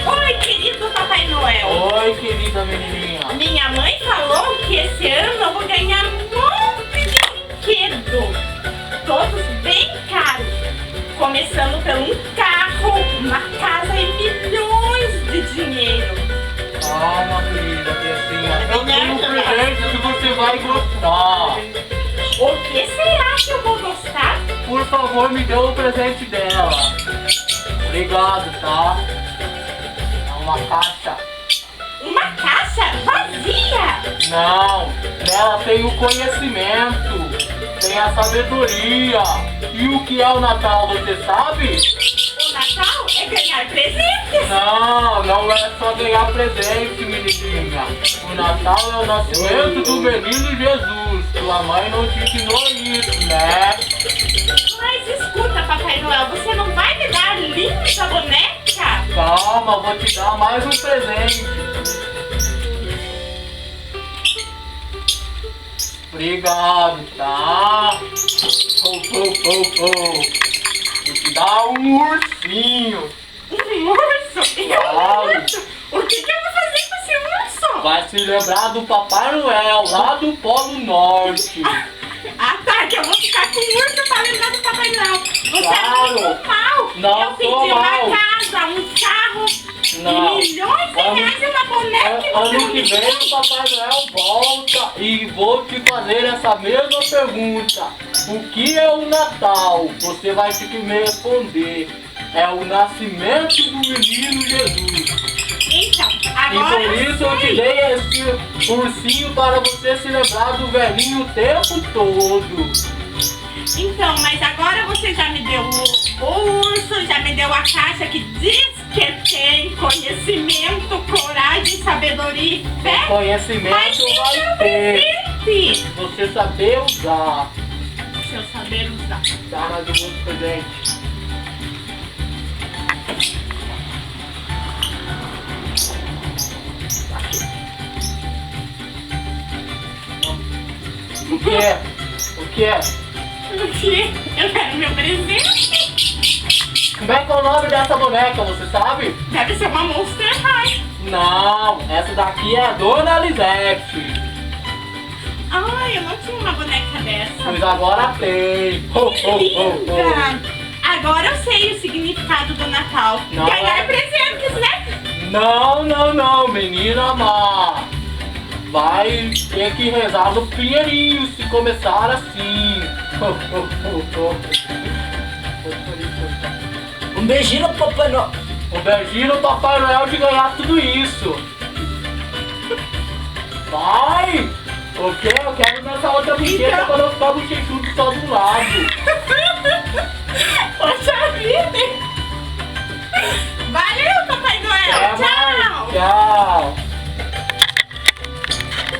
Oi, querido Papai Noel. Oi, querida menininha. Minha mãe falou que esse ano eu vou ganhar um monte de brinquedos. Todos bem caros. Começando por um carro, uma casa e milhões de dinheiro. Calma, querida, Tecinha. Eu tenho um presente que você vai gostar. O que será que eu vou gostar? Por favor, me dê o presente dela. Obrigado, tá? É uma caixa. Uma caixa vazia. Não, nela tem o conhecimento, tem a sabedoria. E o que é o Natal, você sabe? O Natal é ganhar presentes. Não, não é só ganhar presente, menininha. O Natal é o nascimento do menino Jesus. Sua mãe não te ensinou isso, né? Mas escuta, Papai Noel, você não vai me dar linda boneca? Calma, vou te dar mais um presente. Obrigado, tá? Vou te dar um ursinho. Um urso? E um urso? O que eu vou fazer com esse urso? Vai se lembrar do Papai Noel, lá do Polo Norte. Ah tá, que eu vou ficar com o urso pra lembrar do Papai Noel. Você Claro. é muito mal. Não eu pedi sou uma mal. casa, um carro Não. e milhões de reais e uma boneca. e Ano você que não vem o Papai Noel volta e vou te fazer essa mesma pergunta. O que é o Natal? Você vai ter que me responder. É o nascimento do menino Jesus. Então, E agora por isso eu te dei esse ursinho para você se lembrar do velhinho o tempo todo. Então, mas agora você já me deu o urso, já me deu a caixa que diz que tem conhecimento, coragem, sabedoria e fé. Mas Conhecimento e vai meu ter. presente? Você saber usar. Se eu saber usar. Dá mais um outro presente. O que é? O que é? Porque eu quero meu presente. Como é que é o nome dessa boneca, você sabe? Deve ser uma Monster High. Não, essa daqui é a Dona Lisette. Ai, eu não tinha uma boneca dessa. Pois agora tem. Ho, Que ho, ho, ho. linda! Agora eu sei o significado do Natal. Não. Ganhar presentes, né? Não, não, não, menina má. Vai ter que rezar no pinheirinho se começar assim. Ho, ho, ho, ho. Um beijinho pro Papai Noel. Um beijinho no Papai Noel de ganhar tudo isso. Vai! O quê? Eu quero nessa outra bochecha Então. quando eu ficar bochechudo só do lado. Poxa vida! Vale